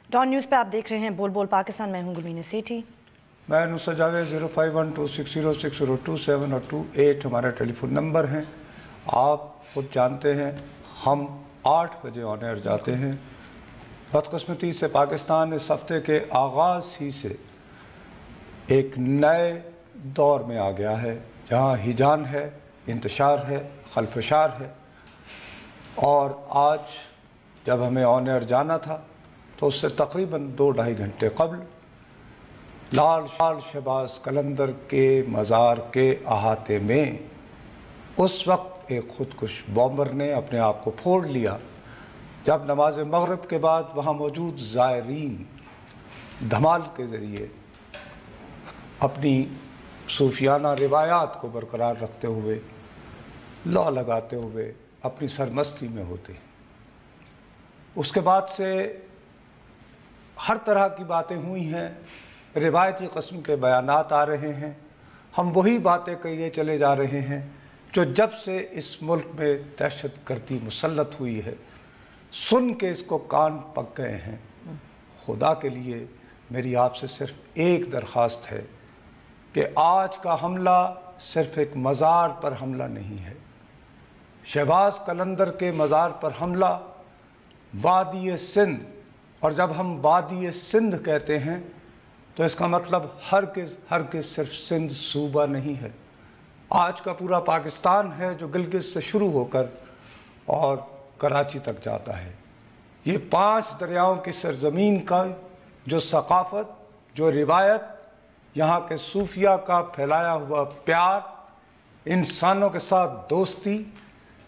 Don news पे आप देख रहे हैं बोल बोल पाकिस्तान। मैं हूं गुलमीन सेठी। मैं नुसरत जावेद। 0512606027 और 28 हमारा टेलीफोन नंबर हैं। आप खुद जानते हैं हम 8 बजे ऑन एयर जाते हैं। बदकिस्मती से पाकिस्तान इस हफ्ते के आगाज़ ही से एक नए दौर में आ गया है, जहाँ हिजान है, इंतशार है, खलफशार है। और आज जब हमें ऑन एयर जाना था तो उससे तकरीबन 2-2.5 घंटे कबल लाल शहबाज कलंदर के मज़ार के अहाते में उस वक्त एक ख़ुदकुश बॉम्बर ने अपने आप को फोड़ लिया, जब नमाज मगरिब के बाद वहाँ मौजूद ज़ायरीन धमाल के ज़रिए अपनी सूफियाना रिवायात को बरकरार रखते हुए, लौ लगाते हुए अपनी सरमस्ती में होते हैं। उसके बाद से हर तरह की बातें हुई हैं, रिवायती किस्म के बयानात आ रहे हैं। हम वही बातें कहिए चले जा रहे हैं जो जब से इस मुल्क में दहशतगर्दी मुसल्लत हुई है, सुन के इसको कान पक गए हैं। खुदा के लिए मेरी आपसे सिर्फ एक दरख्वास्त है कि आज का हमला सिर्फ एक मज़ार पर हमला नहीं है। शहबाज कलंदर के मज़ार पर हमला वादी सिंध, और जब हम वादी सिंध कहते हैं तो इसका मतलब हरगिज़ सिर्फ सिंध सूबा नहीं है। आज का पूरा पाकिस्तान है जो गिलगित से शुरू होकर और कराची तक जाता है। ये 5 दरियाओं की सरजमीन का जो सकाफ़त, जो रिवायत, यहाँ के सूफिया का फैलाया हुआ प्यार, इंसानों के साथ दोस्ती,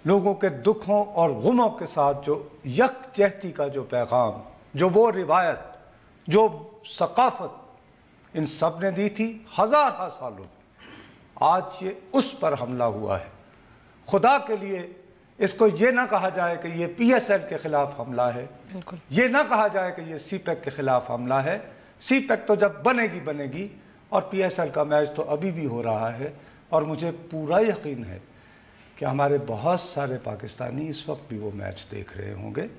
लोगों के दुखों और गुमों के साथ जो यकजहती का जो पैगाम, जो वो रिवायत, जो सकाफ़त इन सब ने दी थी हज़ार सालों में, आज ये उस पर हमला हुआ है। खुदा के लिए इसको ये ना कहा जाए कि ये PSL के ख़िलाफ़ हमला है, ये ना कहा जाए कि ये CPEC के ख़िलाफ़ हमला है। CPEC तो जब बनेगी और PSL का मैच तो अभी भी हो रहा है। और मुझे पूरा यकीन है कि हमारे बहुत सारे पाकिस्तानी इस वक्त भी वो मैच देख रहे होंगे।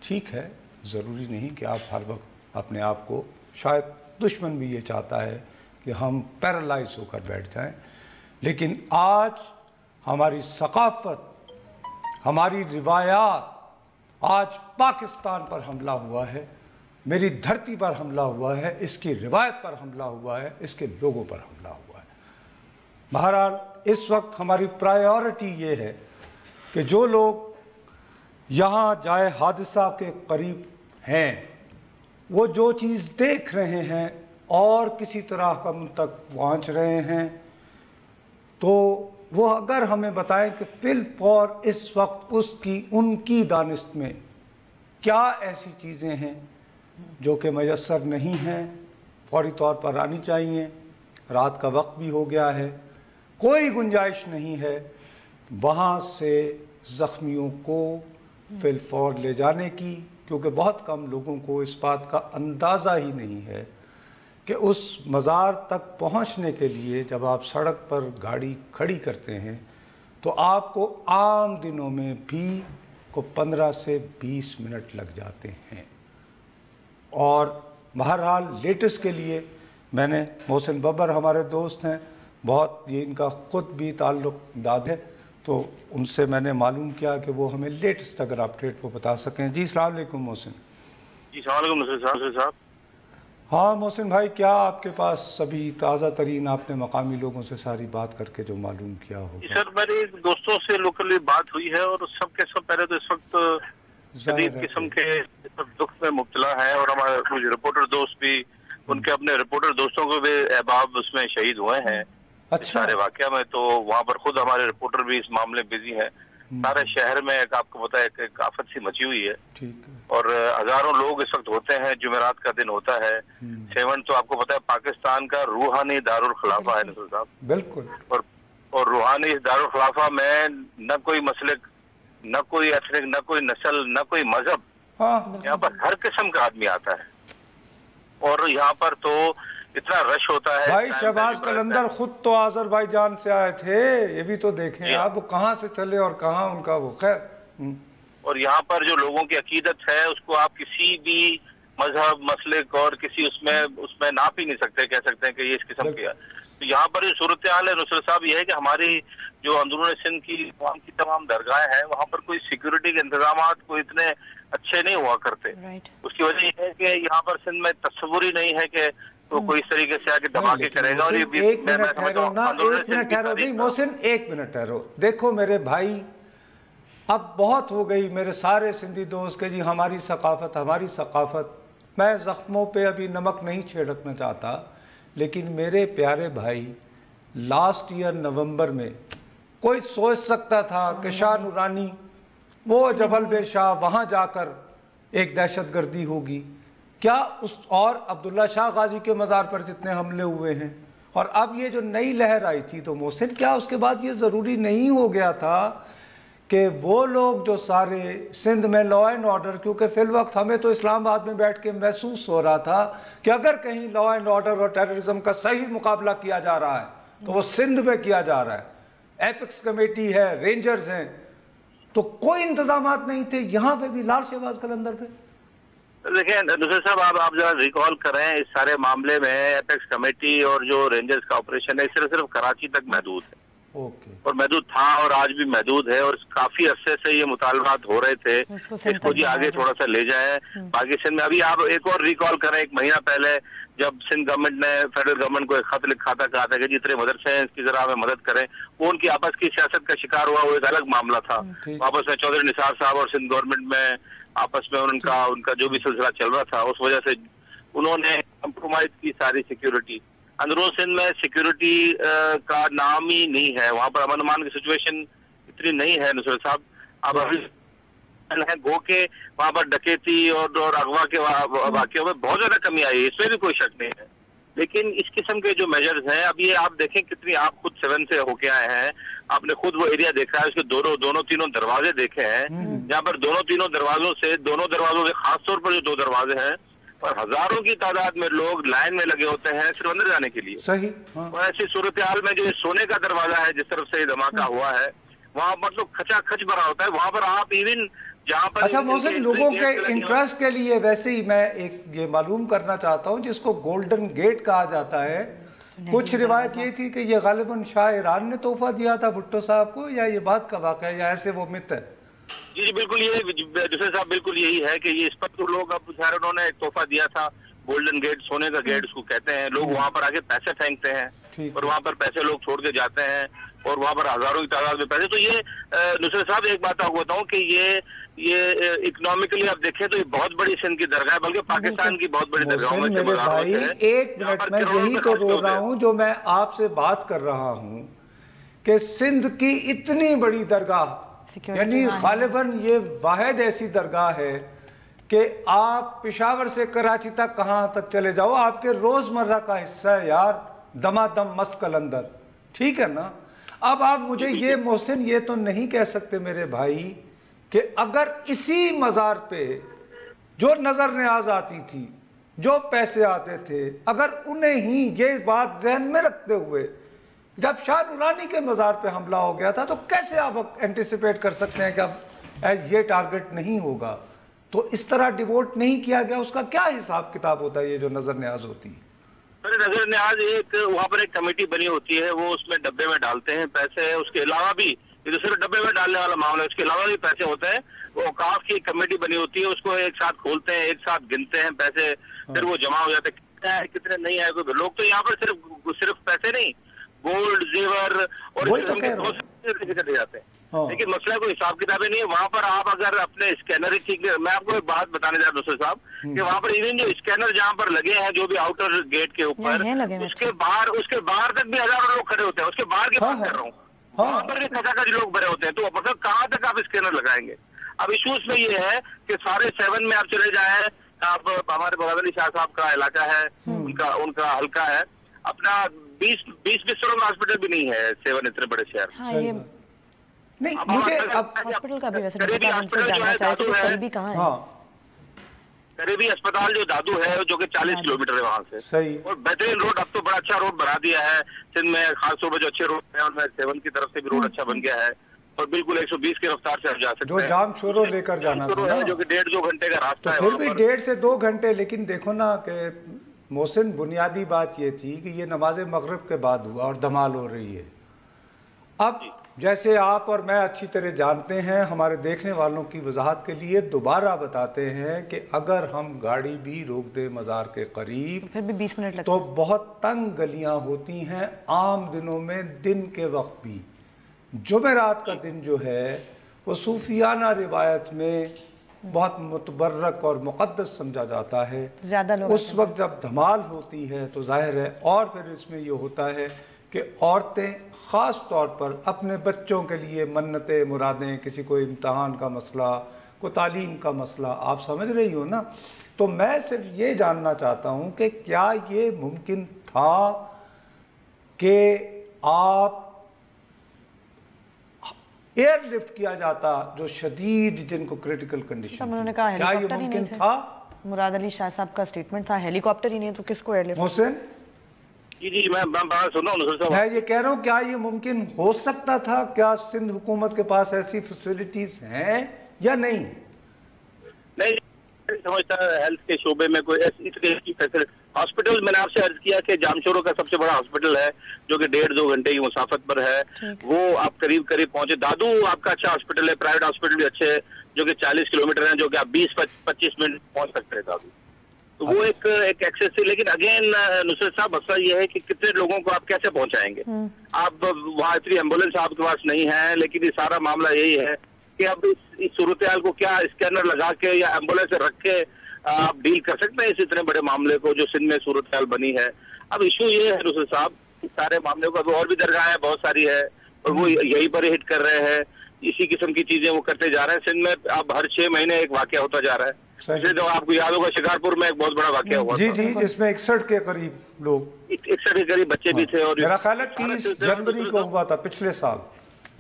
ठीक है, ज़रूरी नहीं कि आप हर वक्त अपने आप को, शायद दुश्मन भी ये चाहता है कि हम पैरालाइज होकर बैठ जाएं, लेकिन आज हमारी सकाफ़त, हमारी रिवायात, आज पाकिस्तान पर हमला हुआ है, मेरी धरती पर हमला हुआ है, इसकी रिवायत पर हमला हुआ है, इसके लोगों पर हमला हुआ है। बहरहाल इस वक्त हमारी प्रायोरिटी ये है कि जो लोग यहाँ जाए हादसा के करीब हैं, वो जो चीज़ देख रहे हैं और किसी तरह का उन तक पहुँच रहे हैं, तो वो अगर हमें बताएं कि फिलफौर इस वक्त उनकी दानिश में क्या ऐसी चीज़ें हैं जो कि मयस्सर नहीं हैं, फौरी तौर पर आनी चाहिए। रात का वक्त भी हो गया है, कोई गुंजाइश नहीं है वहाँ से ज़ख्मियों को फिलफौर ले जाने की, क्योंकि बहुत कम लोगों को इस बात का अंदाज़ा ही नहीं है कि उस मज़ार तक पहुंचने के लिए जब आप सड़क पर गाड़ी खड़ी करते हैं तो आपको आम दिनों में भी को 15 से 20 मिनट लग जाते हैं। और बहरहाल लेटेस्ट के लिए मैंने मोहसिन बब्बर हमारे दोस्त हैं, बहुत ये इनका ख़ुद भी ताल्लुक़ दाद है, तो उनसे मैंने मालूम किया कि वो हमें लेटेस्ट अगर अपडेट वो बता सकें। जी अस्सलाम वालेकुम मोहसिन। जी अस्सलाम वालेकुम साहब। हाँ मोहसिन भाई, क्या आपके पास सभी ताज़ा तरीन आपने मकामी लोगों से सारी बात करके जो मालूम किया हो? सर मेरे दोस्तों से लोकली बात हुई है और सब के सब पहले तो इस वक्त शदीद किस्म के दुख में मुब्तला है, और हमारे कुछ रिपोर्टर दोस्त भी, उनके अपने रिपोर्टर दोस्तों को भी अहबाब उसमें शहीद हुए हैं। अच्छा। सारे वाक़या में तो वहाँ पर खुद हमारे रिपोर्टर भी इस मामले में बिजी है। सारे शहर में एक आपको पता है एक आफत सी मची हुई है, और हजारों लोग इस वक्त होते हैं। जुमेरात का दिन होता है। 7 तो आपको पता है पाकिस्तान का रूहानी दारुल खिलाफा है नसर साहब। बिल्कुल। और रूहानी इस दारुल खिलाफा में न कोई मसलक, न कोई एथनिक, न कोई नस्ल, न कोई मजहब, यहाँ पर हर किस्म का आदमी आता है। और यहाँ पर तो इतना रश होता है। भाई शहबाज कलंदर खुद तो आज़रबाईजान से आए थे, ये भी तो देखें आप, वो कहाँ से चले और कहाँ उनका वो खैर। और यहाँ पर जो लोगों की अकीदत है उसको आप किसी भी मजहब मसलिक और किसी उसमें नाप ही नहीं सकते, कह सकते हैं कि ये इस किस्म की है। तो यहाँ पर सूरत हाल है नुसरत साहब ये है कि हमारी जो अंदरून सिंध की तमाम दरगाहें हैं वहाँ पर कोई सिक्योरिटी के इंतजाम कोई इतने अच्छे नहीं हुआ करते। उसकी वजह ये है कि यहाँ पर सिंध में तस्वुर ही नहीं है कि तो कोई इस तरीके से आके धमाके करेगा। और एक मिनट ठहरो ना, एक मिनट ठहरो नहीं मोहसिन, एक मिनट ठहरो। देखो मेरे भाई, अब बहुत हो गई मेरे सारे सिंधी दोस्त के जी हमारी सकाफत। मैं ज़ख्मों पे अभी नमक नहीं छिड़कना चाहता, लेकिन मेरे प्यारे भाई, लास्ट ईयर नवंबर में कोई सोच सकता था कि शाह नूरानी वो जबल बेशाह वहाँ जाकर एक दहशतगर्दी होगी क्या? और अब्दुल्ला शाह गाजी के मज़ार पर जितने हमले हुए हैं, और अब ये जो नई लहर आई थी, तो मोहसिन क्या उसके बाद ये ज़रूरी नहीं हो गया था कि वो लोग जो सारे सिंध में लॉ एंड ऑर्डर, क्योंकि फिल वक्त हमें तो इस्लामाबाद में बैठ के महसूस हो रहा था कि अगर कहीं लॉ एंड ऑर्डर और टेररिज्म का सही मुकाबला किया जा रहा है तो वो सिंध में किया जा रहा है। एपिक्स कमेटी है, रेंजर्स हैं, तो कोई इंतजामात नहीं थे। यहाँ पे भी लाल शहबाज कलंदर पे देखिए नुसरत साहब, आप जरा रिकॉल करें, इस सारे मामले में एपेक्स कमेटी और जो रेंजर्स का ऑपरेशन है सिर्फ कराची तक महदूद है। और महदूद था और आज भी महदूद है, और काफी अरसे से ये मुतालबात हो रहे थे इसको जी आगे थोड़ा सा ले जाए बाकी सिंध में। अभी आप एक और रिकॉल करें, एक महीना पहले जब सिंध गवर्नमेंट ने फेडरल गवर्नमेंट को एक खत लिखा था, कहा था कि जितने मदरसे हैं इसकी जरा हमें मदद करें। वो उनकी आपस की सियासत का शिकार हुआ, वो एक अलग मामला था। आपस में चौधरी निसार साहब और सिंध गवर्नमेंट में आपस में उनका जो भी सिलसिला चल रहा था, उस वजह से उन्होंने कंप्रोमाइज की सारी सिक्योरिटी। अंदरून सिंध में सिक्योरिटी का नाम ही नहीं है, वहाँ पर अमन अमान की सिचुएशन इतनी नहीं है नुसरत साहब। अब अभी है गो के वहाँ पर डकैती और अगवा के वाक़ियों में बहुत ज्यादा कमी आई है, इसमें भी कोई शक नहीं है। लेकिन इस किस्म के जो मेजर्स हैं, अब ये आप देखें कितनी, आप खुद 7 से होके आए हैं, आपने खुद वो एरिया देखा है, उसके दोनों तीनों दरवाजे देखे हैं, जहाँ पर दोनों तीनों दरवाजों से खास तौर पर जो 2 दरवाजे हैं और हजारों की तादाद में लोग लाइन में लगे होते हैं सिर्फ अंदर जाने के लिए। सही। और ऐसी सूरत हाल में जो सोने का दरवाजा है जिस तरफ से ये धमाका हुआ है, वहाँ मतलब खचाखच भरा होता है। वहाँ पर आप इवन जहाँ पर अच्छा मोहसिन, लोगों के इंटरेस्ट के लिए वैसे ही मैं एक ये मालूम करना चाहता हूँ जिसको गोल्डन गेट कहा जाता है। कुछ रिवायत ये थी कि ये गालिबन शाह ईरान ने तोहफा दिया था भुट्टो साहब को, या ये बात का वाक़या है, या ऐसे वो मिथ है? जी बिल्कुल, ये दूसरे साहब बिल्कुल यही है कि ये इस पर तो लोग अब खैर उन्होंने एक तोहफा दिया था, गोल्डन गेट, सोने का गेट उसको कहते हैं। लोग वहाँ पर आके पैसे फेंकते हैं और वहाँ पर पैसे लोग छोड़ के जाते हैं और वहाँ पर हजारों की तादाद में पैसे। तो ये नुसरत साहब एक बात आपको बताऊँ कि ये इकोनॉमिकली आप देखें तो ये बहुत बड़ी सिंध की दरगाह है, बल्कि पाकिस्तान की बहुत बड़ी दरगाहों में। मेरे भाई एक मिनट, मैं यही तो बोल रहा हूँ जो मैं आपसे बात कर रहा हूँ कि सिंध की इतनी बड़ी दरगाह, यानी गालिबन ये वाहिद ऐसी दरगाह है कि आप पेशावर से कराची तक कहाँ तक चले जाओ, आपके रोजमर्रा का हिस्सा है यार, दमादम मस्त कलंदर, ठीक है ना? अब आप मुझे ये मोहसिन ये तो नहीं कह सकते मेरे भाई कि अगर इसी मज़ार पे जो नजर न्याज आती थी, जो पैसे आते थे, अगर उन्हें ही ये बात जहन में रखते हुए जब शाह नूरानी के मज़ार पे हमला हो गया था, तो कैसे आप एंटिसिपेट कर सकते हैं कि अब ये टारगेट नहीं होगा? तो इस तरह डिवोट नहीं किया गया, उसका क्या हिसाब किताब होता है ये जो नजर न्याज होती है? नजर न्याज एक वहाँ पर एक कमेटी बनी होती है, वो उसमें डब्बे में डालते हैं पैसे। उसके अलावा भी ये तो सिर्फ डब्बे में डालने वाला मामला है, उसके अलावा भी पैसे होते हैं। वो औकाफ की कमेटी बनी होती है, उसको एक साथ खोलते हैं, एक साथ गिनते हैं पैसे, फिर वो जमा हो जाते हैं, कितने नहीं आए। लोग तो यहाँ पर सिर्फ पैसे नहीं, गोल्ड, जेवर और चले जाते हैं। लेकिन मसला कोई हिसाब किताबें नहीं है। वहाँ पर आप अगर अपने स्कैनर ही ठीक, मैं आपको एक बात बताने जा रहा हूँ दूसरे साहब कि वहाँ पर इवन जो स्कैनर जहाँ पर लगे हैं, जो भी आउटर गेट के ऊपर, उसके बाहर तक भी हजारों लोग खड़े होते हैं। उसके बाहर की बात कर रहा हूँ, वहाँ पर भी खचाखच लोग भरे होते हैं। तो मतलब कहाँ तक आप स्कैनर लगाएंगे? अब इशू में ये है कि सारे 7 में आप चले जाए, आप हमारे बगल अली शाह साहब का इलाका है, उनका हल्का है, अपना 20 बिस्तरों में हॉस्पिटल भी नहीं है 7 इतने बड़े शहर। नहीं, मुझे अब हॉस्पिटल का भी वैसे करीबी अस्पताल जो है दादू है, करीबी अस्पताल जो दादू है जो कि 40 किलोमीटर है वहाँ से। सही। और बेहतरीन रोड, अब तो बड़ा अच्छा रोड बना दिया है सिंध में, खास तौर पर जो अच्छे रोड है उनमें 7 की तरफ से भी रोड अच्छा बन गया है। और बिल्कुल 120 की रफ्तार से आप जा सकते हैं। जो जाम शोरो लेकर जाना था ना, जो कि 1.5-2 घंटे का रास्ता है, फिर भी 1.5 से 2 घंटे। लेकिन देखो ना कि मोहसिन, बुनियादी बात ये थी कि ये नमाज मगरिब के बाद हुआ और धमाल हो रही है। अब जैसे आप और मैं अच्छी तरह जानते हैं, हमारे देखने वालों की वजाहत के लिए दोबारा बताते हैं कि अगर हम गाड़ी भी रोक दें मज़ार के करीब फिर भी 20 मिनट लगते तो बहुत तंग गलियां होती हैं आम दिनों में, दिन के वक्त भी। जुमेरात का दिन जो है वो सूफियाना रिवायत में बहुत मुतबर्रक और मुक़द्दस समझा जाता है। ज़्यादा लोग उस वक्त जब धमाल होती है तो जाहिर है, और फिर इसमें ये होता है कि औरतें ख़ास तौर पर अपने बच्चों के लिए मन्नतें मुरादें, किसी को इम्तहान का मसला, को तालीम का मसला, आप समझ रही हो ना। तो मैं सिर्फ ये जानना चाहता हूँ कि क्या ये मुमकिन था कि आप एयरलिफ्ट किया जाता जो शदीद जिनको क्रिटिकल कंडीशन, उन्होंने कहा क्या ये मुमकिन था? मुराद अली शाह साहब का स्टेटमेंट था, हेलीकॉप्टर ही नहीं तो किसको एयरलिफ्ट। मोहसिन जी मैं बात सुन रहा हूँ। मैं ये कह रहा हूँ, क्या ये मुमकिन हो सकता था? क्या सिंध हुकूमत के पास ऐसी फैसिलिटीज हैं या नहीं? नहीं समझता हेल्थ के शोबे में कोई इस तरह की फैसिलिटी। हॉस्पिटल, मैंने आपसे अर्ज किया कि जामशोरो का सबसे बड़ा हॉस्पिटल है जो कि 1.5-2 घंटे की मुसाफत पर है, वो आप करीब करीब पहुंचे। दादू आपका अच्छा हॉस्पिटल है, प्राइवेट हॉस्पिटल भी अच्छे है जो कि 40 किलोमीटर है, जो कि आप 20-25 मिनट पहुंच सकते हैं दादू। तो वो एक एक्सेस थी। लेकिन अगेन नुसरत साहब, मसला ये है कि कितने लोगों को आप कैसे पहुंचाएंगे? आप वहाँ इतनी एम्बुलेंस आपके पास नहीं है। लेकिन ये सारा मामला यही है कि अब इस सूरत हाल को क्या स्कैनर लगा के या एम्बुलेंस रख के आप डील कर सकते हैं इस इतने बड़े मामले को जो सिंध में सूरत हाल बनी है? अब इशू ये है नुसरत साहब, सारे मामले को, अभी और भी दरगाहें बहुत सारी है और वो यही पर हिट कर रहे हैं। इसी किस्म की चीजें वो करते जा रहे हैं। सिंध में अब हर 6 महीने एक वाकया होता जा रहा है। तो आपको याद होगा शिकारपुर में एक बहुत बड़ा वाकया हुआ जी जी, जिसमें 61 के करीब लोग, 61 के करीब बच्चे भी थे। और मेरा ख्याल है 30 जनवरी को हुआ था पिछले साल।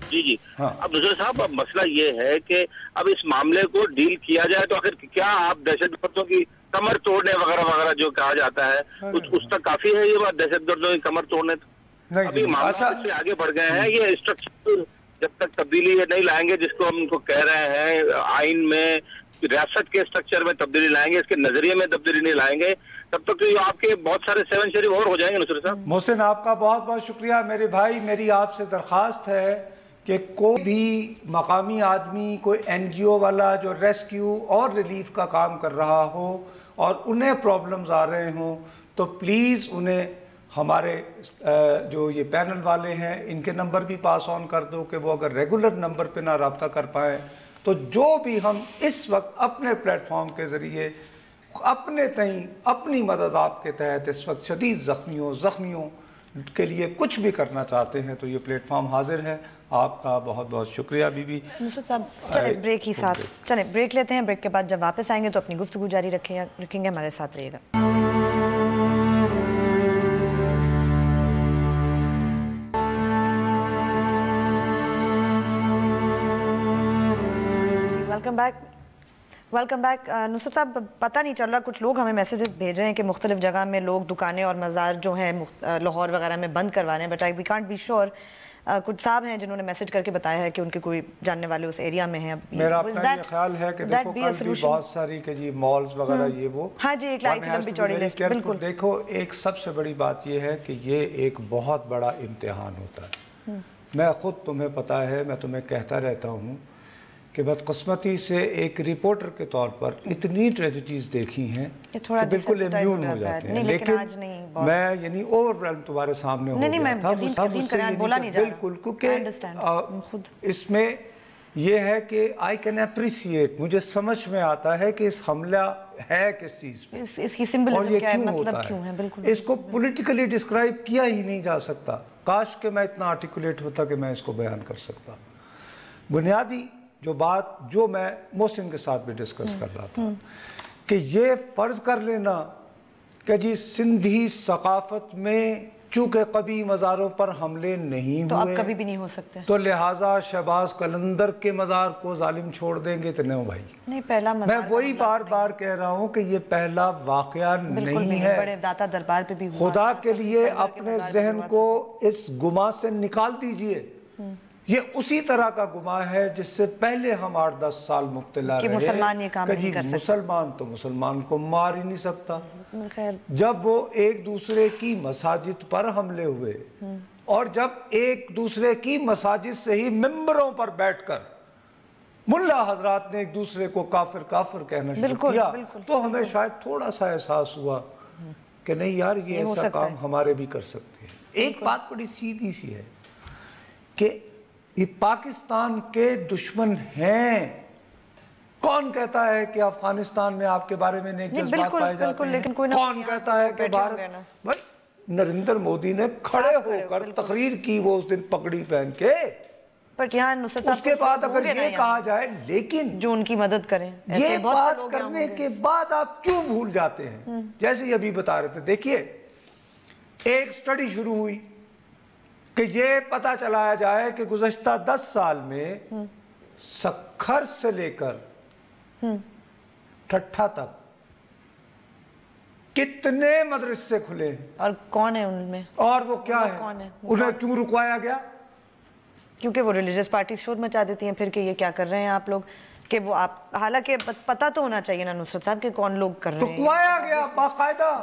जी अब दूसरे साहब, अब मसला ये है कि अब इस मामले को डील किया जाए तो आखिर क्या आप दहशतगर्दों की कमर तोड़ने वगैरह वगैरह जो कहा जाता है उस तक काफी है ये बात, दहशतगर्दों की कमर तोड़ने? अभी मामला से आगे बढ़ गए हैं। ये स्ट्रक्चर जब तक तब्दीली नहीं लाएंगे, जिसको हम उनको कह रहे हैं आइन में, रियासत के स्ट्रक्चर में तब्दीली लाएंगे, इसके नजरिए में तब्दीली नहीं लाएंगे, तब तक तो आपके बहुत सारे 7 शरीफ और हो जाएंगे नुसरत साहब। मोहसिन, आपका बहुत बहुत शुक्रिया मेरे भाई। मेरी आपसे दरख्वास्त है कि कोई भी मकामी आदमी, कोई NGO वाला जो रेस्क्यू और रिलीफ का काम कर रहा हो और उन्हें प्रॉब्लम्स आ रहे हों, तो प्लीज़ उन्हें हमारे जो ये पैनल वाले हैं इनके नंबर भी पास ऑन कर दो कि वो अगर रेगुलर नंबर पे ना रब्ता कर पाएँ तो जो भी हम इस वक्त अपने प्लेटफॉर्म के ज़रिए अपने तई अपनी मदद आपके तहत इस वक्त शदीद ज़ख्मियों के लिए कुछ भी करना चाहते हैं तो ये प्लेटफॉर्म हाजिर है। आपका बहुत बहुत शुक्रिया बीबी। नुसरत साहब, चले ब्रेक ही साथ, चले ब्रेक लेते हैं। ब्रेक के बाद जब वापस आएंगे तो अपनी गुफ्तगू जारी रखेंगे, हमारे साथ रहिएगा। Welcome back. नुसरत साहब, पता नहीं चल रहा, कुछ लोग हमें मैसेजेस भेज रहे हैं कि मुख्तलिफ जगह में लोग दुकानें और मज़ार जो हैं लाहौर वगैरह में बंद करवा रहे हैं, but we can't be sure. कुछ साहब हैं जिन्होंने मैसेज करके बताया है कि उनके कोई जानने वाले उस एरिया में हैं। मेरा अपना ये ख्याल है कि देखो कल भी बहुत सारी के जी मॉल्स वगैरह ये वो, हाँ जी, एक लंबी चौड़ी लिस्ट। बिल्कुल, देखो एक सबसे बड़ी बात ये है कि ये एक बहुत बड़ा इम्तिहान होता है। मैं खुद, तुम्हें पता है, मैं तुम्हें कहता रहता हूँ कि बदकिस्मती से एक रिपोर्टर के तौर पर इतनी ट्रेजेडीज देखी हैं कि बिल्कुल इम्यून हो जाते हैं। लेकिन मैं यानी ओवरवेल्म तुम्हारे सामने हो गया था बिल्कुल, क्योंकि इसमें यह है कि आई कैन अप्रिशिएट, मुझे समझ में आता है कि इस हमला है किस चीज़ पे, इसकी सिंबलिज्म क्या है, मतलब क्यों है। बिल्कुल इसको पॉलिटिकली डिस्क्राइब किया ही नहीं जा सकता। काश कि मैं इतना आर्टिकुलेट होता कि मैं इसको बयान कर सकता। बुनियादी जो बात जो मैं मोहसिन के साथ भी डिस्कस कर रहा था कि ये फ़र्ज़ कर लेना कि जी सिंधी सकाफ़त में चूँकि कभी मज़ारों पर हमले नहीं हुए तो अब कभी भी नहीं हो सकते, तो लिहाजा शहबाज कलंदर के मज़ार को जालिम छोड़ देंगे तो नहीं भाई, नहीं पहला मैं वही बार बार कह रहा हूँ कि ये पहला वाक़या नहीं है। बड़े दाता दरबार पे भी खुदा के लिए अपने जहन को इस गुमा से निकाल दीजिए یہ اسی طرح کا گماں ہے جس سے پہلے ہم 8-10 سال مبتلا رہے مسلمان یہ کام نہیں کر سکتے. مسلمان تو مسلمان کو مار ہی نہیں سکتا. جب وہ ایک دوسرے کی مساجد پر حملے ہوئے اور جب ایک دوسرے کی مساجد سے ہی ممبروں پر بیٹھ کر ملا حضرات نے ایک دوسرے کو کافر کافر کہنا شروع کیا تو ہمیں شاید تھوڑا سا احساس ہوا کہ نہیں یار یہ ایسا کام ہمارے بھی کر سکتے ہیں. ایک بات بڑی سیدھی سی ہے کہ یہ پاکستان کے دشمن ہیں. کون کہتا ہے کہ افغانستان میں آپ کے بارے میں نیک جذبات پائے جاتے ہیں؟ کون کہتا ہے کہ بھارت؟ نریندر مودی نے کھڑے ہو کر تقریر کی وہ اس دن پگڑی پہن کے. اس کے بعد اگر یہ کہا جائے لیکن جو ان کی مدد کریں, یہ بات کرنے کے بعد آپ کیوں بھول جاتے ہیں؟ جیسے ابھی بتا رہے تھے, دیکھیے ایک سٹڈی شروع ہوئی کہ یہ پتہ چلایا جائے کہ گزشتہ 10 سال میں سکھر سے لے کر ٹھٹھا تک کتنے مدرسے کھلے ہیں اور کون ہے ان میں, اور وہ کیا ہے, انہیں کیوں رکوایا گیا؟ کیونکہ وہ ریلیجس پارٹیز شور مچا دیتی ہیں پھر کہ یہ کیا کر رہے ہیں آپ لوگ, کہ وہ آپ, حالانکہ پتہ تو ہونا چاہیے نا نصرت صاحب کہ کون لوگ کر رہے ہیں. رکوایا گیا باقاعدہ.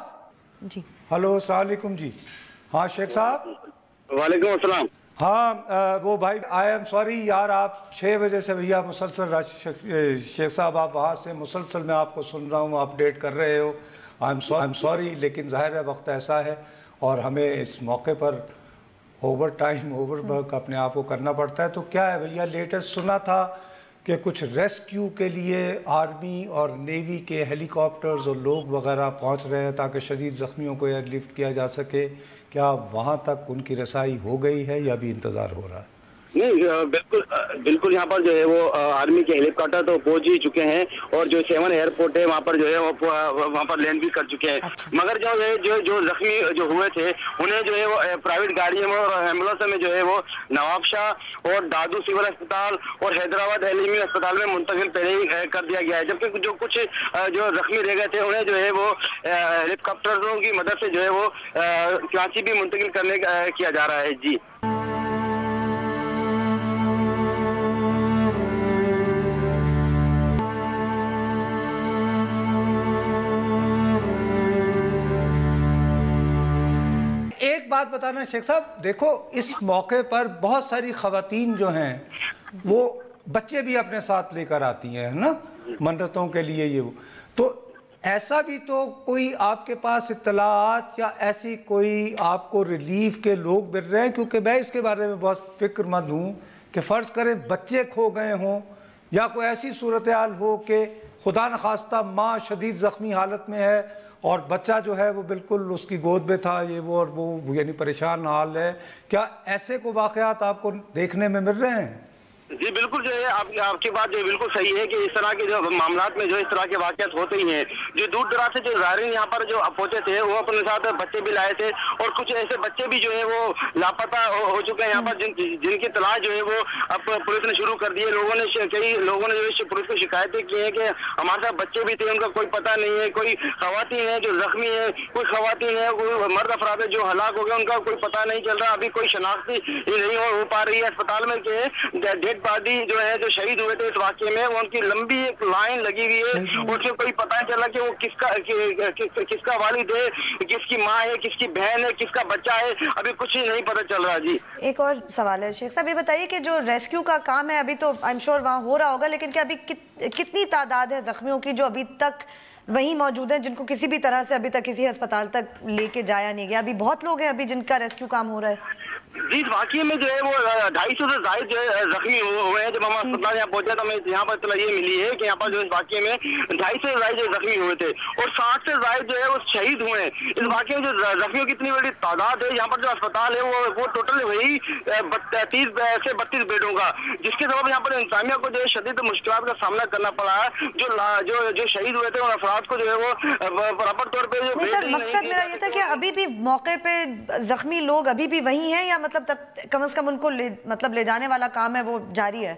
جی ہلو السلام علیکم. جی ہاں شیخ صاحب. وعلیکم السلام. ہاں وہ بھائی آئی ایم سوری یار, آپ 6 بجے سے بھیا مسلسل شیخ صاحب آپ وہاں سے مسلسل میں آپ کو سن رہا ہوں, اپ ڈیٹ کر رہے ہو. آئی ایم سوری, لیکن ظاہر ہے وقت ایسا ہے اور ہمیں اس موقع پر اوور ٹائم اوور ورک اپنے آپ کو کرنا پڑتا ہے. تو کیا ہے بھیا, لیٹسٹ سنا تھا کہ کچھ ریسکیو کے لیے آرمی اور نیوی کے ہیلی کاپٹرز اور لوگ وغیرہ پہنچ رہے ہیں تاکہ شدید زخمیوں کو ایئر لفٹ کیا جا سکے. کیا وہاں تک ان کی رسائی ہو گئی ہے یا بھی انتظار ہو رہا ہے؟ نہیں بالکل یہاں پر جو ہے وہ آرمی کے ہیلی کاپٹر تو پہنچ ہی چکے ہیں اور جو 7 ایئرپورٹ ہے وہاں پر جو ہے وہاں پر لینڈ بھی کر چکے ہیں. مگر جو زخمی جو ہوئے تھے انہیں جو ہے وہ پرائیویٹ گاڑیوں میں اور ایمبولینس میں جو ہے وہ نواب شاہ اور دادو سول اسپتال اور حیدرآباد ایلیمی اسپتال میں منتقل پہلے ہی کر دیا گیا ہے. جبکہ جو کچھ جو زخمی رہ گئے تھے انہیں جو ہے وہ ہیلی کاپٹروں کی مدد سے جو ہے وہ کراچی بھی منتقل کرنے کیا جا رہا ہے. جی ایک بات بتانا شیخ صاحب, دیکھو اس موقع پر بہت ساری خواتین جو ہیں وہ بچے بھی اپنے ساتھ لے کر آتی ہیں نا منتوں کے لیے. یہ تو ایسا بھی تو کوئی آپ کے پاس اطلاعات یا ایسی کوئی آپ کو ریلیف کے لوگ مل رہے ہیں؟ کیونکہ میں اس کے بارے میں بہت فکر مند ہوں کہ فرض کریں بچے کھو گئے ہوں یا کوئی ایسی صورتحال ہو کہ خدا نخواستہ ماں شدید زخمی حالت میں ہے اور بچہ جو ہے وہ بالکل اس کی گود میں تھا, یہ وہ اور وہ یعنی پریشان حال ہے. کیا ایسے کو واقعات آپ کو دیکھنے میں مل رہے ہیں؟ جی بالکل جو ہے آپ کی بات جو ہے بالکل صحیح ہے کہ اس طرح کے جو معاملات میں جو اس طرح کے واقعات ہوتے ہی ہیں. جو دور دراز سے جو زائرین یہاں پر جو پہنچے تھے وہ اپنے ساتھ بچے بھی لائے تھے اور کچھ ایسے بچے بھی جو ہے وہ لاپتہ ہو چکے ہیں یہاں پر جن کی تلاش جو ہے وہ اب پولیس نے شروع کر دی ہے. کئی لوگوں نے جو پولیس کو شکایتیں کی ہیں کہ ہمارے ساتھ بچے بھی تھے, ان کا کوئی پتہ نہیں ہے. کوئی خواتین ہیں جو زخمی ہیں, کوئی خواتین ہیں, کوئی مرد افراد ہے جو ہلاک ہو گئے, ان کا کوئی پتہ نہیں چل رہا. ابھی کوئی شناختی نہیں ہو پا رہی ہے. اسپتال میں کہ ڈیڈ باڈی جو ہے جو شہید ہوئے تھے اس واقعے میں ان کی لمبی ایک لائن لگی ہوئی ہے. اس میں کوئی پتہ نہیں چلا کہ وہ کس کا والد ہے, کس کی ماں ہے, کس کی بہن ہے, کس کا بچہ ہے, ابھی کچھ ہی نہیں پتہ چل رہا. جی ایک اور سوال ہے شیخ صاحب, یہ بتائیے کہ جو ریسکیو کا کام ہے ابھی تو آئی ایم شیور وہاں ہو رہا ہوگا, لیکن کیا ابھی کتنی تعداد ہے زخمیوں کی جو ابھی تک وہیں موجود ہیں, جن کو کسی بھی طرح سے ابھی تک کسی ہسپتال تک لے کے جایا نہیں گیا؟ ابھی بہت لوگ ہیں ابھی جن کا ریسکیو کام ہو رہا ہے. جی اس واقعے میں جو ہے وہ 250 سے زائد جو ہے زخمی ہوئے ہیں. جب ہم اسپتال یہاں پہنچا تو ہمیں یہاں پر اطلاع یہ ملی ہے کہ یہاں پر جو اس واقعے میں 250 سے زائد جو زخمی ہوئے تھے اور 60 سے زائد جو ہے وہ شہید ہوئے ہیں. اس واقعے میں جو زخمیوں کی اتنی بڑی تعداد ہے, یہاں پر جو اسپتال ہے وہ ٹوٹل وہی 30 سے 32 بیڈوں کا, جس کے سبب یہاں پر انتظامیہ کو جو ہے شدید مشکلات کا سامنا کرنا پڑا ہے. جو شہید ہوئے تھے ان افراد کو جو ہے وہ پراپر طور پہ مقصد میرا یہ تھا کہ ابھی بھی موقع پہ زخمی لوگ ابھی بھی وہی ہیں یا مطلب کم از کم ان کو لے جانے والا کام ہے وہ جاری ہے؟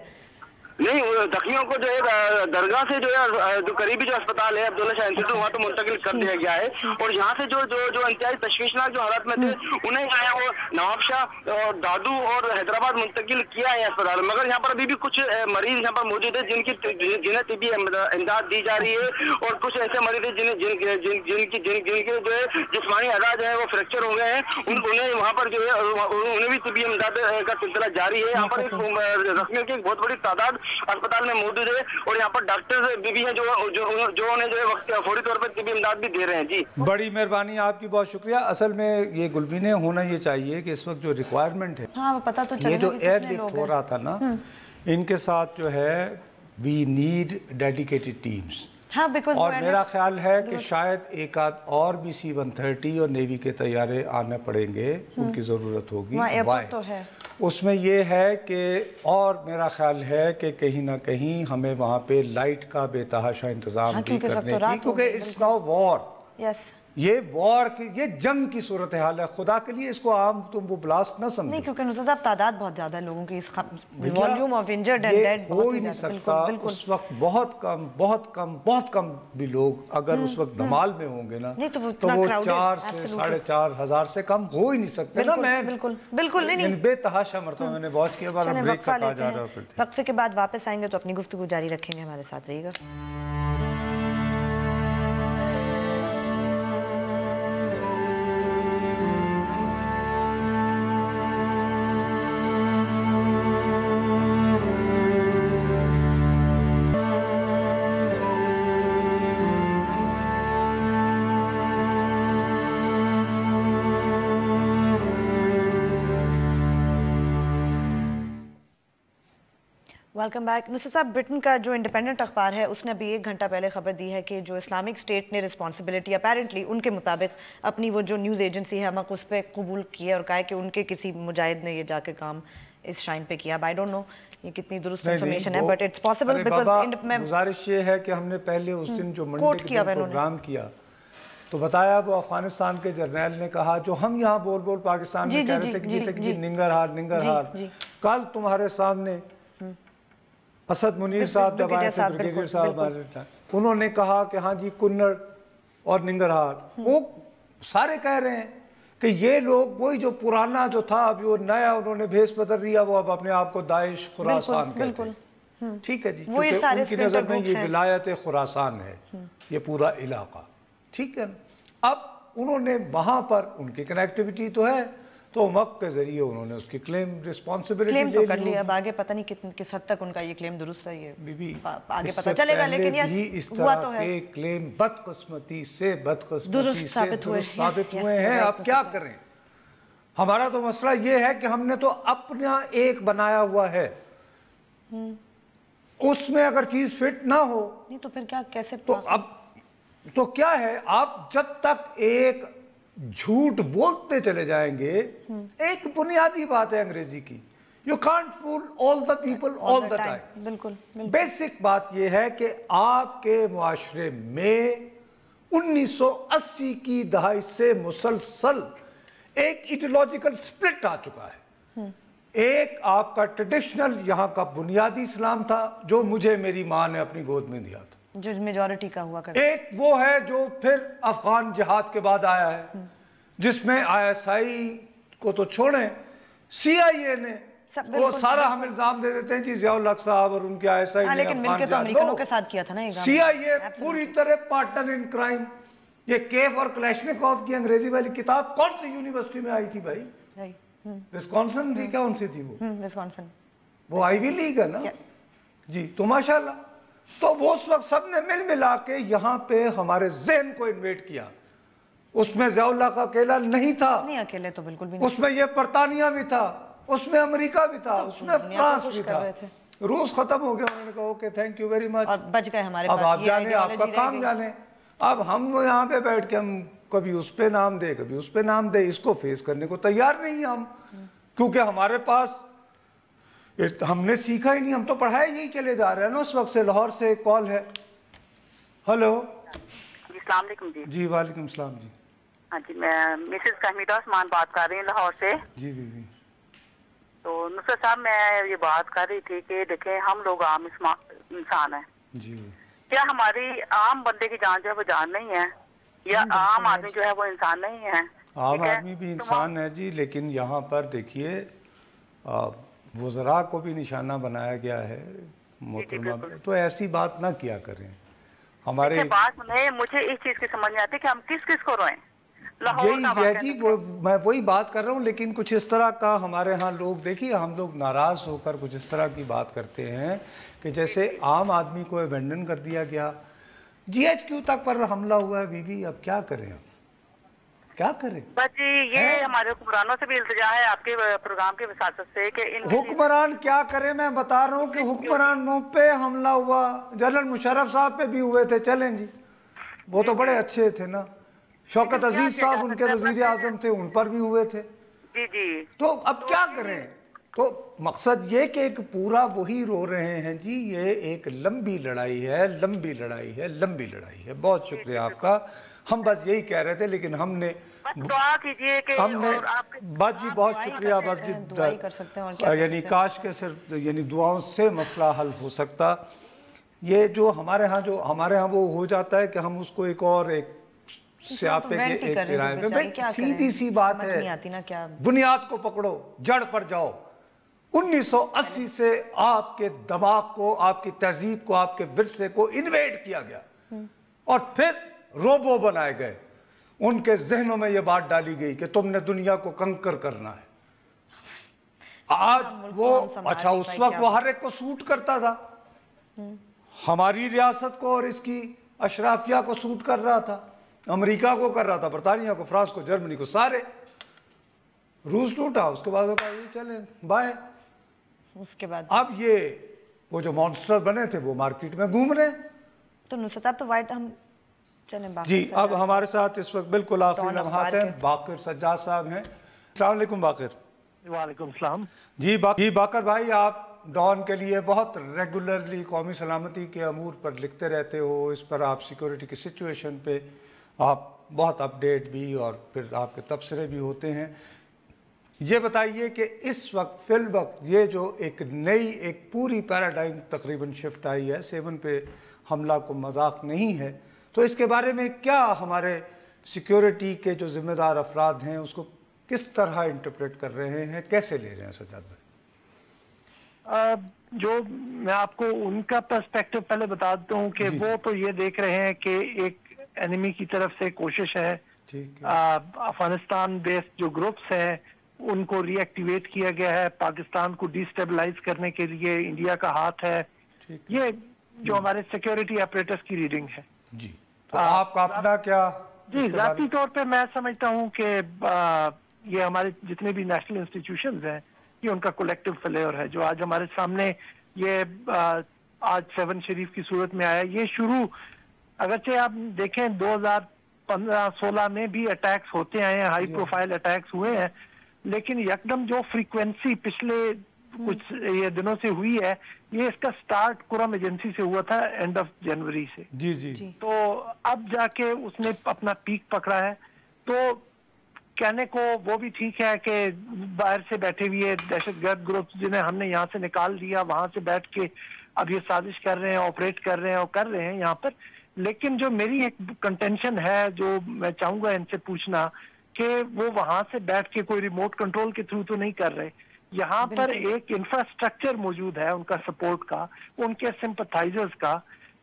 नहीं, जख्मियों को जो है दरगाह से जो है जो करीबी जो अस्पताल है अब्दुल्ला शाह इंस्टीट्यूट वहाँ तो मुंतकिल कर दिया गया है, और यहाँ से जो जो जो इंतहाई तशवीशनाक जो हालत में थे उन्हें जो है वो नवाबशाह और दादू और हैदराबाद मुंतकिल किया है अस्पताल। मगर यहाँ पर अभी भी कुछ मरीज यहाँ पर मौजूद है जिन्हें तिब्बी इमदाद दी जा रही है, और कुछ ऐसे मरीज है जिनके जो है जिस्मानी अदा जो है वो फ्रैक्चर हो गए हैं, उन्हें वहाँ पर जो है उन्हें भी तिब्बी इमदाद का सिलसिला जारी है। यहाँ पर जख्मियों की एक बहुत बड़ी तादाद अस्पताल में मौजूद है, और यहाँ पर डॉक्टर भी हैं जो उन्हें जो है फौरी तौर पर तिब्बी इमदाद भी दे रहे हैं। जी बड़ी मेहरबानी आपकी, बहुत शुक्रिया। असल में ये गुलबीने होना ये चाहिए कि इस वक्त जो रिक्वायरमेंट है, हाँ, पता तो ये जो एयरलिफ्ट हो रहा था ना, इनके साथ जो है वी नीड डेडिकेटेड टीम्स। हाँ, और मेरा ख्याल है कि शायद एक आध और भी C-130 और नेवी के तैयारे आने पड़ेंगे, उनकी ज़रूरत होगी। तो है उसमें ये है कि, और मेरा ख्याल है कि कहीं ना कहीं हमें वहाँ पे लाइट का बेतहाशा इंतजाम भी करने की, क्योंकि इट्स नाउ वॉर। ये वॉर की, ये जंग की सूरत हाल है। खुदा के लिए इसको आम तुम वो ब्लास्ट ना समझो। नहीं, क्योंकि नुसरत साहब तादाद बहुत ज्यादा है लोगों की, इस volume of injured and dead हो ही नहीं सकता। उस वक्त बहुत कम भी लोग अगर उस वक्त धमाल में होंगे ना, तो वो 4 से 4.5 हज़ार से कम हो ही नहीं सकते ना। मैं बिल्कुल नहीं, बेतहाशा मरतबा मैंने वॉच किया, बार ब्रेक का कहा जा रहा है। वक्फे के बाद वापस आएंगे तो अपनी गुफ्तगू जारी रखेंगे, हमारे साथ रहिएगा। Welcome back. नुसरत साहब, ब्रिटेन का जो इंडिपेंडेंट अखबार है उसने अभी 1 घंटा पहले खबर दी है कि जो इस्लामिक स्टेट ने रिस्पॉन्सिबिलिटी अपेरेंटली उनके मुताबिक अपनी वो जो न्यूज़ एजेंसी है हमक उस पर कबूल किया और कहा कि उनके किसी मुजाहिद ने ये जाके काम इस श्राइन पे किया। आई डोंट नो ये कितनी दुरुस्त इन्फॉर्मेशन है, बट इट्स पॉसिबल बिकॉज़ गुजारिश ये है कि हमने पहले उस दिन जो मंडे के प्रोग्राम किया तो बताया, वो अफगानिस्तान के जर्नैल ने कहा जो हम यहाँ बोल पाकिस्तान में कह रहे थे कि निंगरहार। कल तुम्हारे सामने असद मुनीर साहब जब आए थे, ब्रिगेडियर साहब, उन्होंने कहा कि हाँ जी कुन्नड़ और निंगरहार, वो सारे कह रहे हैं कि ये लोग वही जो पुराना जो था, अब वो नया उन्होंने भेष बदल दिया, वो अब अपने आप को दाइश खुरासान कहते हैं। ठीक है जी, क्योंकि उनकी नजर में ये विलायत खुरासान है, ये पूरा इलाका। ठीक है ना। अब उन्होंने वहां पर उनकी कनेक्टिविटी तो है, तो मक के जरिए उन्होंने उसकी रिस्पॉन्सिबिलिटी तो कर लिया। अब आगे पता नहीं किस हद तक उनका ये क्लेम दुरुस्त है, ये बीबी आगे पता चलेगा, लेकिन इस तरह तो के क्लेम बदकिस्मती से दुरुस्त साबित हुए हैं। अब क्या करें? हमारा तो मसला ये है कि हमने तो अपना एक बनाया हुआ है, उसमें अगर चीज फिट ना हो नहीं तो फिर क्या, कैसे? तो अब तो क्या है, आप जब तक एक झूठ बोलते चले जाएंगे, एक बुनियादी बात है अंग्रेजी की, you can't fool all the people all the time. बिल्कुल बेसिक बात यह है कि आपके मुआशरे में 1980 की दहाई से मुसलसल एक इडियोलॉजिकल स्प्लिट आ चुका है। एक आपका ट्रेडिशनल यहाँ का बुनियादी इस्लाम था जो मुझे मेरी माँ ने अपनी गोद में दिया था, जो मेजॉरिटी का हुआ करता। एक वो है जो फिर अफगान जिहाद के बाद आया है, जिसमें ISI को तो छोड़ें, CIA ने वो सारा हम इल्जाम दे देते हैं जी जियाउल हक साहब और उनके ISI ने लेकिन मिलके तो अमेरिकनों के साथ किया था ना। CIA पूरी तरह पार्टनर इन क्राइम। ये केफ और क्लैशनिकोव की अंग्रेजी वाली किताब कौन सी यूनिवर्सिटी में आई थी भाई? विस्कॉन्सिन थी, कौन सी थी वो? विस्कॉन्सिन, वो आईवी लीग है ना जी। तो माशाल्लाह, तो वो उस वक्त सब ने मिल मिला के यहाँ पे हमारे ज़हन को इन्वेट किया। उसमें ज़ियाउल हक अकेला नहीं था, नहीं अकेले तो बिल्कुल भी नहीं। उसमें ये बरतानिया भी था, उसमें अमेरिका भी था, उसमें फ्रांस भी था। रूस खत्म हो गया, उन्होंने कहा okay thank you very much, और बच गए हमारे पास। अब आप जाने, आपका काम जाने। अब हम यहाँ पे बैठ के हम कभी उस पे नाम दे, कभी उस पे नाम दे, इसको फेस करने को तैयार नहीं है हम, क्योंकि हमारे पास हमने सीखा ही नहीं, हम तो पढ़ाए यही चले जा रहे हैं ना। उस वक्त से लाहौर से एक कॉल है। हेलो जी। वालेकुम सलाम जी। हाँ जी, मैं मिसेस कहमीदा उस्मान बात कर रही हूँ लाहौर से। जी बीबी। तो नुसरत साहब, मैं ये बात कर रही थी कि देखें, हम लोग आम इंसान हैं जी। क्या हमारी आम बंदे की जान जो है वो जान नहीं है, या आम आदमी जो है वो इंसान नहीं है? आम आदमी भी इंसान है जी, लेकिन यहाँ पर देखिए वज़रा को भी निशाना बनाया गया है मोहतरमा, तो ऐसी बात ना किया करें। हमारे बात नहीं, मुझे इस चीज की समझ नहीं आती कि हम किस किस को रोएं। यही है जी, मैं वही बात कर रहा हूँ, लेकिन कुछ इस तरह का हमारे यहाँ लोग, देखिए हम लोग नाराज़ होकर कुछ इस तरह की बात करते हैं कि जैसे आम आदमी को अबेंडन कर दिया गया। GHQ तक पर हमला हुआ है बीबी, अब क्या करें, हम क्या करें? बस जी, ये हमारे हुक्मरानों से भी इल्तिजा है आपके प्रोग्राम के वसासत से कि हुक्मरान क्या करें। मैं बता रहा हूँ कि हुक्मरानों पे हमला हुआ, जनरल मुशर्रफ साहब पे भी हुए थे, चलें जी, वो तो बड़े अच्छे थे ना। शौकत अजीज साहब उनके वजीर आजम थे, उन पर भी हुए थे। जी जी। तो अब क्या करें? तो मकसद ये कि एक पूरा वही रो रहे हैं जी, ये एक लंबी लड़ाई है, लंबी लड़ाई है, लंबी लड़ाई है। बहुत शुक्रिया आपका, हम बस यही कह रहे थे, लेकिन हमने दुआ कीजिए कि बस जी बहुत शुक्रिया, बस जी यानी काश के सिर्फ यानी दुआओं से मसला हल हो सकता। ये जो हमारे यहाँ वो हो जाता है कि हम उसको एक और एक स्यापे के एक किराए पे, भाई सीधी सी बात है, बुनियाद को पकड़ो, जड़ पर जाओ। 1980 से आपके दिमाग को, आपकी तहजीब को, आपके विरसे को इन्वेड किया गया और फिर रोबो बनाए गए। उनके जहनों में यह बात डाली गई कि तुमने दुनिया को कंकर करना है। आज वो अच्छा, उस वक्त वो हर एक को सूट करता था, हमारी रियासत को और इसकी अशराफिया को सूट कर रहा था, अमेरिका को कर रहा था, बरतानिया को, फ्रांस को, जर्मनी को, सारे। रूस टूटा, उसके बाद ये चले बाय। उसके बाद अब ये वो जो मॉन्स्टर बने थे वो मार्केट में घूम रहे हैं। तो नुसरत साहब, तो वाइट हम चलें जी। अब हमारे साथ इस वक्त बिल्कुल आखिरी लम्हात हैं, बाकर सज्जाद साहब हैं। अस्सलाम वालेकुम बाकर। वालेकुम सलाम जी। बाकर भाई, आप डॉन के लिए बहुत रेगुलरली कौमी सलामती के अमूर पर लिखते रहते हो, इस पर आप सिक्योरिटी की सिचुएशन पे आप बहुत अपडेट भी और फिर आपके तबसरे भी होते हैं। ये बताइए कि इस वक्त फिल वक्त ये जो एक नई एक पूरी पैराडाइम तकरीबन शिफ्ट आई है, 7 पे हमला को मजाक नहीं है, तो इसके बारे में क्या हमारे सिक्योरिटी के जो जिम्मेदार अफराद हैं उसको किस तरह इंटरप्रेट कर रहे हैं, कैसे ले रहे हैं सज्जाद भाई? जो मैं आपको उनका पर्सपेक्टिव पहले बता देता हूँ कि वो तो ये देख रहे हैं कि एक एनिमी की तरफ से कोशिश है, अफगानिस्तान बेस्ड जो ग्रुप्स हैं उनको रीएक्टिवेट किया गया है, पाकिस्तान को डिस्टेबलाइज करने के लिए इंडिया का हाथ है। ये जो हमारे सिक्योरिटी ऑपरेटर्स की रीडिंग है जी। तो आपका अपना क्या? जी, जाती तौर पे मैं समझता हूँ कि ये हमारे जितने भी नेशनल इंस्टीट्यूशंस हैं ये उनका कलेक्टिव फेलियर है। जो आज हमारे सामने ये आज 7 शरीफ की सूरत में आया, ये शुरू अगरचे आप देखें 2015-16 में भी अटैक्स होते आए हैं, हाई प्रोफाइल अटैक्स हुए हैं, लेकिन यकदम जो फ्रीक्वेंसी पिछले कुछ ये दिनों से हुई है, ये इसका स्टार्ट कुरम एजेंसी से हुआ था एंड ऑफ जनवरी से। जी जी। तो अब जाके उसने अपना पीक पकड़ा है। तो कहने को वो भी ठीक है कि बाहर से बैठे हुए दहशतगर्द ग्रुप्स जिन्हें हमने यहाँ से निकाल दिया, वहां से बैठ के अब ये साजिश कर रहे हैं, ऑपरेट कर रहे हैं और कर रहे हैं यहाँ पर। लेकिन जो मेरी एक कंटेंशन है, जो मैं चाहूंगा इनसे पूछना, कि वो वहां से बैठ के कोई रिमोट कंट्रोल के थ्रू तो नहीं कर रहे। यहाँ पर एक इंफ्रास्ट्रक्चर मौजूद है उनका सपोर्ट का, उनके सिंपथाइजर्स का,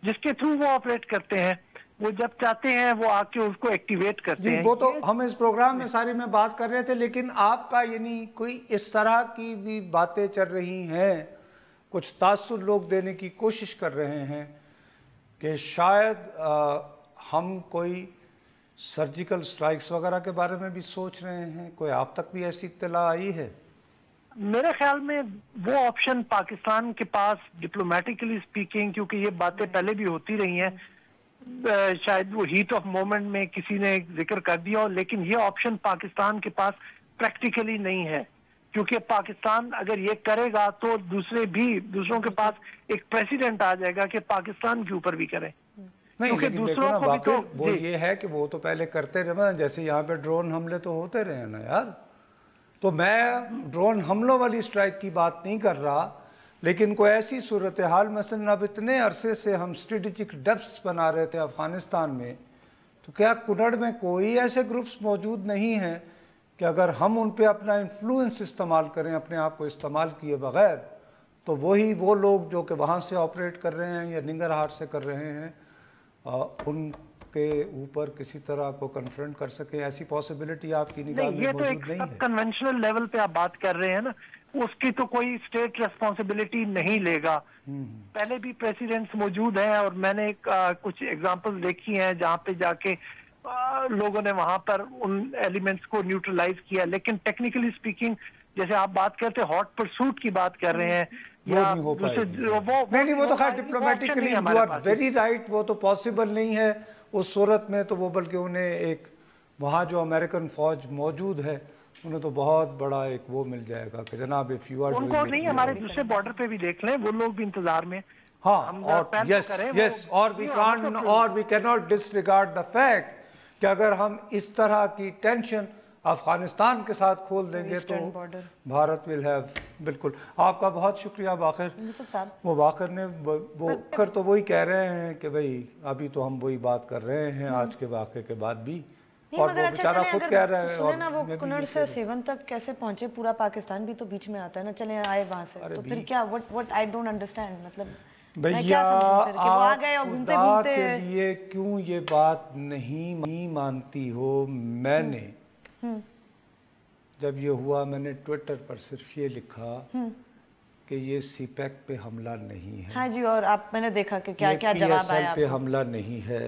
जिसके थ्रू वो ऑपरेट करते हैं। वो जब चाहते हैं वो आके उसको एक्टिवेट करते हैं। वो तो हम इस प्रोग्राम में सारी में बात कर रहे थे, लेकिन आपका यानी कोई इस तरह की भी बातें चल रही हैं, कुछ तासुर लोग देने की कोशिश कर रहे हैं कि शायद हम कोई सर्जिकल स्ट्राइक्स वगैरह के बारे में भी सोच रहे हैं। कोई आप तक भी ऐसी इत्तला आई है? मेरे ख्याल में वो ऑप्शन पाकिस्तान के पास डिप्लोमेटिकली स्पीकिंग, क्योंकि ये बातें पहले भी होती रही हैं, शायद वो हीट ऑफ मोमेंट में किसी ने जिक्र कर दिया हो, लेकिन ये ऑप्शन पाकिस्तान के पास प्रैक्टिकली नहीं है। क्योंकि पाकिस्तान अगर ये करेगा तो दूसरों के पास एक प्रेसिडेंट आ जाएगा कि पाकिस्तान के ऊपर भी करें। क्योंकि दूसरों को भी तो वो ये है कि वो तो पहले करते रहे, जैसे यहाँ पे ड्रोन हमले तो होते रहे ना यार, تو میں ڈرون حملوں والی اسٹرائک کی بات نہیں کر رہا، لیکن کوئی ایسی صورتحال مثلا اب اتنے عرصے سے ہم اسٹریٹجک ڈیپس بنا رہے تھے افغانستان میں، تو کیا کنڑ میں کوئی ایسے گروپس موجود نہیں ہیں کہ اگر ہم ان پہ اپنا انفلوئنس استعمال کریں، اپنے آپ کو استعمال کیے بغیر، تو وہی وہ لوگ جو کہ وہاں سے آپریٹ کر رہے ہیں یا ننگرہار سے کر رہے ہیں ان کے اوپر کسی طرح کو کنفرنٹ کر سکیں؟ ایسی پاسبلٹی آپ کی نگاہ میں موجود نہیں ہے؟ یہ تو ایک کنونشنل لیول پہ آپ بات کر رہے ہیں نا، اس کی تو کوئی اسٹیٹ ریسپانسبلٹی نہیں لے گا. پہلے بھی پریسیڈنٹس موجود ہیں اور میں نے کچھ ایگزامپل دیکھی ہیں جہاں پہ جا کے لوگوں نے وہاں پر ان ایلیمنٹس کو نیوٹرلائز کیا، لیکن ٹیکنیکلی اسپیکنگ جیسے آپ بات کرتے ہاٹ پرسوٹ کی بات کر رہے ہیں، وہ نہیں ہو پائے گی. نہیں وہ تو خیر diplomatically you are very right, وہ تو پاسبل نہیں ہے اس صورت میں. تو وہ بلکہ انہیں ایک وہاں جو امریکن فوج موجود ہے انہیں تو بہت بڑا ایک وہ مل جائے گا کہ جناب if you are ان کو نہیں، ہمارے دوسرے بارڈر پہ بھی دیکھ لیں، وہ لوگ بھی انتظار میں. ہاں اور یس اور we cannot disregard the fact کہ اگر ہم اس طرح کی ٹینشن افغانستان کے ساتھ کھول دیں گے تو بھارت will have بالکل. آپ کا بہت شکریہ باقر. وہ باقر نے وہ کر تو وہی کہہ رہے ہیں کہ بھئی ابھی تو ہم وہی بات کر رہے ہیں آج کے واقعے کے بعد بھی، اور وہ بیچارہ خود کہہ رہا ہے. اور وہ کنڑ سے سیون تک کیسے پہنچے؟ پورا پاکستان بھی تو بیچ میں آتا ہے نا، چلیں آئے وہاں سے، تو پھر کیا what I don't understand، مطلب بھیا آپ خدا کے لیے کیوں یہ بات نہیں مانتی ہو؟ میں نے جب یہ ہوا میں نے ٹویٹر پر صرف یہ لکھا کہ یہ سی پیک پہ حملہ نہیں ہے. ہاں جی، اور میں نے دیکھا کہ کیا کیا جواب آیا. پہ حملہ نہیں ہے،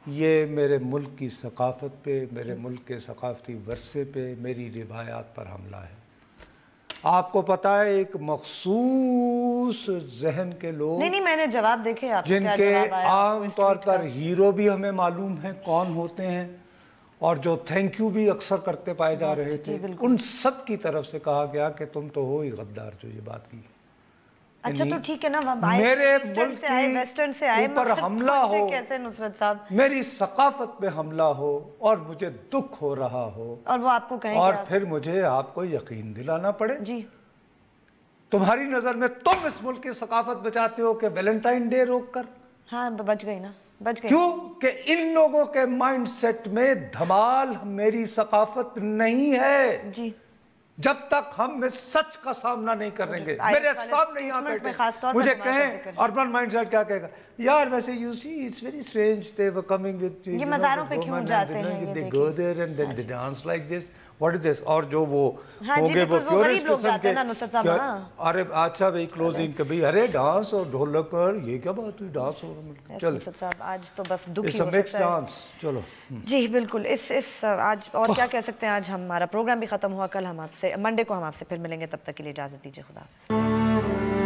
یہ میرے ملک کی ثقافت پہ، میرے ملک کے ثقافتی ورثے پہ، میری روایات پر حملہ ہے. آپ کو پتہ ہے ایک مخصوص ذہن کے لوگ، نہیں میں نے جواب دیکھے آپ جن کے عام طور پر ہیرو بھی ہمیں معلوم ہیں کون ہوتے ہیں اور جو تھینک یو بھی اکثر کرتے پائے جا رہے تھے، ان سب کی طرف سے کہا گیا کہ تم تو ہو ہی غدار جو یہ بات کی. اچھا تو ٹھیک ہے نا، میرے ملک کے ویسٹرن سے آئے اوپر حملہ ہو، کیسے نصرت صاحب میری ثقافت پہ حملہ ہو اور مجھے دکھ ہو رہا ہو، اور وہ آپ کو کہیں اور پھر مجھے آپ کو یقین دلانا پڑے. جی تمہاری نظر میں تم اس ملک کی ثقافت بچاتے ہو کہ ویلنٹائن ڈے روک کر؟ ہاں بچ گئی نا، بچ گئی. کیوں کہ ان لوگوں کے مائنڈ سیٹ میں دھمال میری ثقافت نہیں ہے. جی جب تک ہم اس سچ کا سامنا نہیں کریں گے، میرے سامنے یہاں بیٹھے مجھے کہیں اربن مائنڈ سیٹ کیا کہے گا، یار ویسے you see it's very strange they were coming with یہ مزاروں پہ کیوں جاتے ہیں، they go there and then they dance like this what is this. اور جو وہ ہوں گے وہ پیورسٹ قسم کے، ارے اچھا بھائی کلوزنگ کے بھئی ارے ڈانس اور ڈھولک پر یہ کیا بات ہوئی، ڈانس ہو رہا ہے. چلو آج تو بس دکھ ہی ہو سکتا ہے. چلو جی بالکل. اس آج اور کیا کہہ سکتے ہیں، آج ہمارا پروگرام بھی ختم ہوا. کل ہم آپ سے منڈے کو ہم آپ سے پھر ملیں گے، تب تک کے لیے اجازت دیجیے. خدا حافظ.